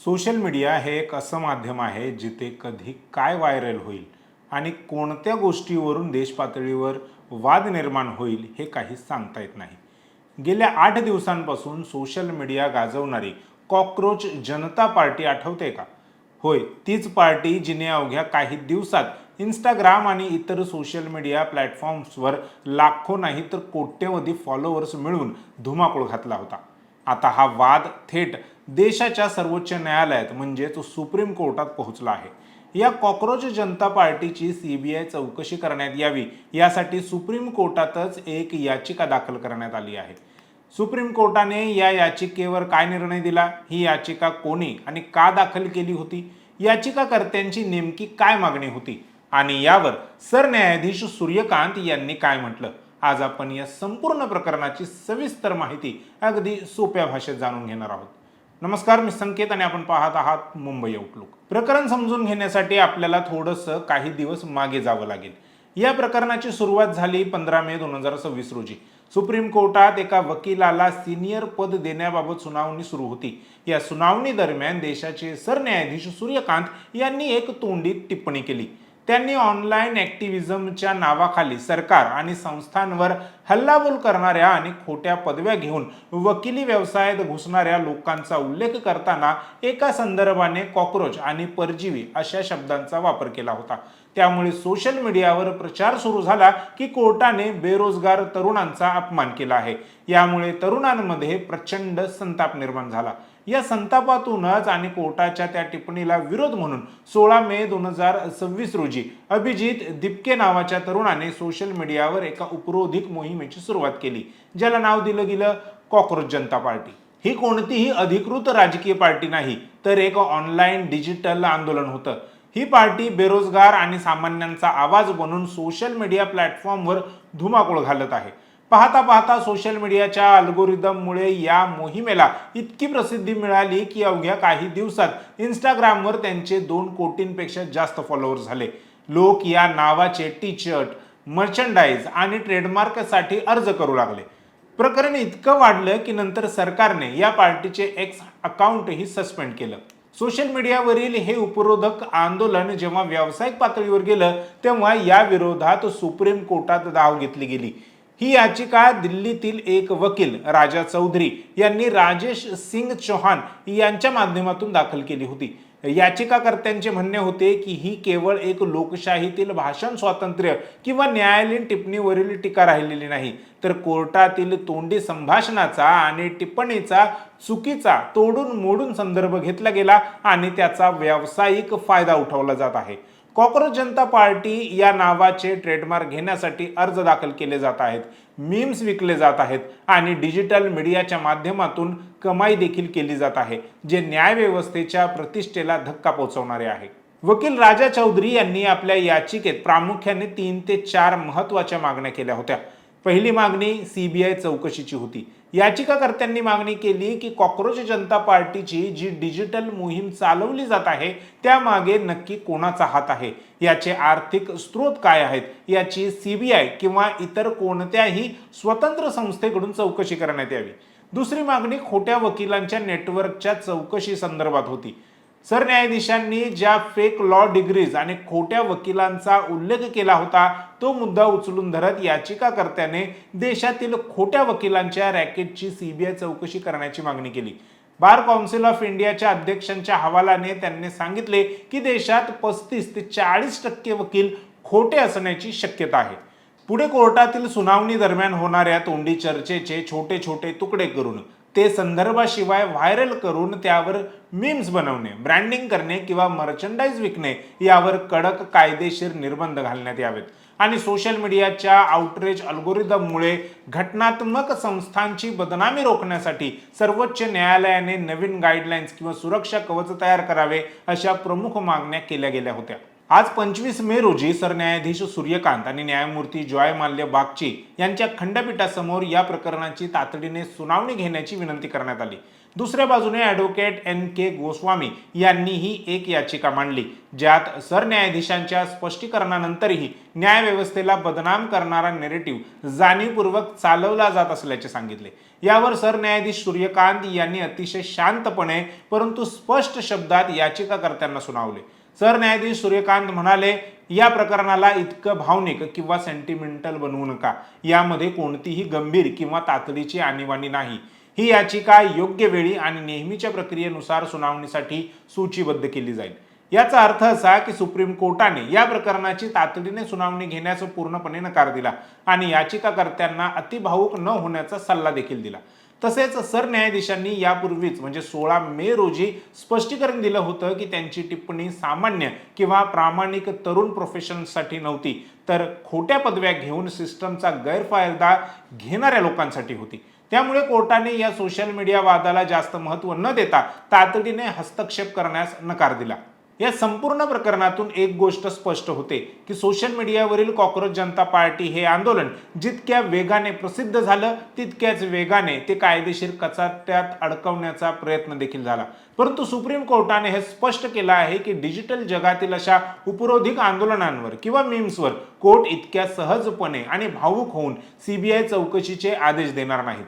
Social media हे एक असं माध्यम आहे जिथे कधी काय व्हायरल होईल आणि कोणत्या गोष्टीवरून देश पातळीवर वाद निर्माण होईल हे काही सांगता येत नाही। गेल्या 8 दिवसांपासून सोशल मीडिया गाजवणारी कॉकरोच जनता पार्टी आठवते का? होय, तीच पार्टी जिने अवघ्या काही दिवसात इंस्टाग्राम आणि इतर सोशल मीडिया प्लॅटफॉर्म्सवर लाखो नाही तर कोट्यवधी फॉलोअर्स मिळवून धुमाकूळ घातला होता। आता हा वाद थेट देशाच्या सर्वोच्च न्यायालयात म्हणजेच सुप्रीम कोर्टात पोहोचला आहे। या कॉकरोच जनता पार्टीची सीबीआय चौकशी करण्यात यावी यासाठी सुप्रीम कोर्टातच एक याचिका दाखल करण्यात आली आहे। सुप्रीम कोर्टाने या याचिकेवर काय निर्णय दिला, ही याचिका कोणी आणि का दाखल केली होती, याचिकाकर्त्यांची नेमकी काय मागणी होती आणि यावर सरन्यायाधीश सूर्यकांत यांनी काय म्हटलं, आज आपण या संपूर्ण प्रकरणाची सविस्तर माहिती अगदी सोप्या भाषेत जाणून घेणार आहोत। नमस्कार, मी संकेत आणि आपण पाहत आहात मुंबई आउटलुक। प्रकरण समजून घेण्यासाठी आपल्याला थोडंसं काही दिवस मागे जावं लागेल। या प्रकरणाची सुरुवात झाली 15 मे 2026 रोजी। सुप्रीम कोर्टात एका वकिलाला सिनियर पद देण्याबाबत सुनावणी सुरू होती। या सुनावणी दरम्यान देशाचे सरन्यायाधीश सूर्यकांत यांनी एक तोंडी टिप्पणी केली। त्यांनी ऑनलाईन ॲक्टिव्हिजमच्या नावाखाली सरकार आणि संस्थांवर हल्लाबोल करणाऱ्या आणि खोट्या पदव्या घेऊन वकिली व्यवसायात घुसणाऱ्या लोकांचा उल्लेख करताना एका संदर्भाने कॉकरोच आणि परजीवी अशा शब्दांचा वापर केला होता। त्यामुळे सोशल मीडियावर प्रचार सुरू झाला की कोर्टाने बेरोजगार तरुणांचा अपमान केला आहे। यामुळे तरुणांमध्ये प्रचंड संताप निर्माण झाला। या संतापातूनच आणि कोर्टाच्या त्या टिप्पणीला विरोध म्हणून 16 मे 2026 रोजी अभिजित दिपके नावाच्या तरुणाने सोशल मीडियावर एका उपरोधिक मोहिमेची सुरुवात केली, ज्याला नाव दिलं गेलं कॉकरोच जनता पार्टी। ही कोणतीही अधिकृत राजकीय पार्टी नाही, तर एक ऑनलाईन डिजिटल आंदोलन होतं। ही पार्टी बेरोजगार आणि सामान्यांचा आवाज बनून सोशल मीडिया प्लॅटफॉर्मवर धुमाकूळ घालत आहे। पाहता पाहता सोशल मीडियाच्या अल्गोरिदममुळे या मोहिमेला इतकी प्रसिद्धी मिळाली की अवघ्या काही दिवसात इंस्टाग्रामवर त्यांचे 2 कोटींपेक्षा जास्त फॉलोअर्स झाले। लोक या नावाचे टी शर्ट, मर्चंडाईज आणि ट्रेडमार्कसाठी अर्ज करू लागले। प्रकरण इतकं वाढलं की नंतर सरकारने या पार्टीचे एक्स अकाउंटही सस्पेंड केलं। सोशल मीडियावरील हे उपरोधक आंदोलन जेव्हा व्यावसायिक पातळीवर गेलं तेव्हा या विरोधात सुप्रीम कोर्टात धाव घेतली गेली। ही याचिका दिल्लीतील एक वकील राजा चौधरी यांनी राजेश सिंग चौहान यांच्या माध्यमातून दाखल केली होती। याचिकाकर्त्यांचे म्हणणे होते की ही केवळ एक लोकशाहीतील भाषण स्वातंत्र्य किंवा न्यायालयीन टिप्पणीवरील टीका राहिलेली नाही, तर कोर्टातील तोंडी संभाषणाचा आणि टिप्पणीचा चुकीचा तोडून मोडून संदर्भ घेतला गेला आणि त्याचा व्यावसायिक फायदा उठवला जात आहे। कॉकरोच जनता पार्टी या नावाचे ट्रेडमार्क घेण्यासाठी अर्ज दाखल केले जात आहेत, मीम्स विकले जात आहेत आणि डिजिटल मीडियाच्या माध्यमातून कमाई देखील केली जात आहे, जे न्यायव्यवस्थेच्या प्रतिष्ठेला धक्का पोहोचवणारे आहे। वकील राजा चौधरी यांनी आपल्या याचिकेत प्रामुख्याने 3 ते 4 महत्त्वाच्या मागण्या केल्या होत्या। पहिली मागणी सीबीआय चौकशीची होती। याचिकाकर्त्यांनी मागणी केली की कॉकरोच जनता पार्टीची जी डिजिटल मोहीम चालवली जात आहे त्यामागे नक्की कोणाचा हात आहे, याचे आर्थिक स्रोत काय आहेत, याची सीबीआय किंवा इतर कोणत्याही स्वतंत्र संस्थेकडून चौकशी करण्यात यावी। दुसरी मागणी खोट्या वकिलांच्या नेटवर्कच्या चौकशी संदर्भात होती। सरन्यायाधीशांनी ज्या फेक लॉ डिग्रीज आणि खोट्या वकिलांचा उल्लेख केला होता तो मुद्दा उचलून धरत याचिकाकर्त्याने देशातील खोट्या वकिलांच्या रॅकेटची सीबीआय चौकशी करण्याची मागणी केली। बार काउन्सिल ऑफ इंडियाच्या अध्यक्षांच्या हवालाने त्यांनी सांगितले की देशात 35 ते 40% वकील खोटे असण्याची शक्यता आहे। पुढे कोर्टातील सुनावणी दरम्यान होणाऱ्या तोंडी चर्चेचे छोटे छोटे तुकडे करून ते संदर्भाशिवाय व्हायरल करून त्यावर मीम्स बनवणे, ब्रँडिंग करणे किंवा मर्चंडाईज विकणे यावर कडक कायदेशीर निर्बंध घालण्यात यावेत आणि सोशल मीडियाच्या आउटरीच अल्गोरिदममुळे घटनात्मक संस्थांची बदनामी रोखण्यासाठी सर्वोच्च न्यायालयाने नवीन गाईडलाईन्स किंवा सुरक्षा कवच तयार करावे अशा प्रमुख मागण्या केल्या गेल्या होत्या। आज 25 मे रोजी सरन्यायाधीश सूर्यकांत आणि न्यायमूर्ती जॉय माल्य बागची यांच्या खंडपीठासमोर या प्रकरणाची तातडीने सुनावणी घेण्याची विनंती करण्यात आली। दुसऱ्या बाजूने ॲडव्होकेट NK गोस्वामी यांनीही एक याचिका मांडली, ज्यात सरन्यायाधीशांच्या स्पष्टीकरणानंतरही न्यायव्यवस्थेला बदनाम करणारा नेरेटिव्ह जाणीवपूर्वक चालवला जात असल्याचे सांगितले। यावर सरन्यायाधीश सूर्यकांत यांनी अतिशय शांतपणे परंतु स्पष्ट शब्दात याचिकाकर्त्यांना सुनावले। सरन्यायाधीश सूर्यकांत म्हणाले, या प्रकरणाला इतकं भावनिक किंवा सेंटिमेंटल बनवू नका। यामध्ये कोणतीही गंभीर किंवा तातडीची आणीबाणी नाही। ही याचिका योग्य वेळी आणि नेहमीच्या प्रक्रियेनुसार सुनावणीसाठी सूचीबद्ध केली जाईल। याचा अर्थ असा की सुप्रीम कोर्टाने या प्रकरणाची तातडीने सुनावणी घेण्यास पूर्णपणे नकार दिला आणि याचिकाकर्त्यांना अतिभावुक न होण्याचा सल्ला देखील दिला। तसेच सरन्यायाधीशांनी यापूर्वीच म्हणजे 16 मे रोजी स्पष्टीकरण दिलं होतं की त्यांची टिप्पणी सामान्य किंवा प्रामाणिक तरुण प्रोफेशनल्ससाठी नव्हती, तर खोट्या पदव्या घेऊन सिस्टमचा गैरफायदा घेणाऱ्या लोकांसाठी होती। त्यामुळे कोर्टाने या सोशल मीडिया वादाला जास्त महत्त्व न देता तातडीने हस्तक्षेप करण्यास नकार दिला। या संपूर्ण प्रकरणातून एक गोष्ट स्पष्ट होते की सोशल मीडियावरील कॉक्रोच जनता पार्टी हे आंदोलन जितक्या वेगाने प्रसिद्ध झालं तितक्याच वेगाने ते कायदेशीर कचाट्यात अडकवण्याचा प्रयत्न देखील झाला। परंतु सुप्रीम कोर्टाने हे स्पष्ट केलं आहे की डिजिटल जगातील अशा उपरोधिक आंदोलनांवर किंवा मीम्सवर कोर्ट इतक्या सहजपणे आणि भावुक होऊन CBI चौकशीचे आदेश देणार नाहीत।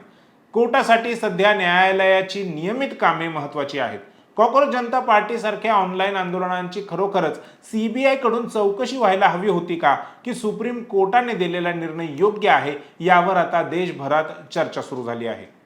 कोर्टासाठी सध्या न्यायालयाची नियमित कामे महत्त्वाची आहेत। कॉक्रोच जनता पार्टी सारख्या ऑनलाईन आंदोलनांची खरोखरच CBI कडून चौकशी व्हायला हवी होती का, की सुप्रीम कोर्टाने दिलेला निर्णय योग्य आहे, यावर आता देशभरात चर्चा सुरू झाली आहे।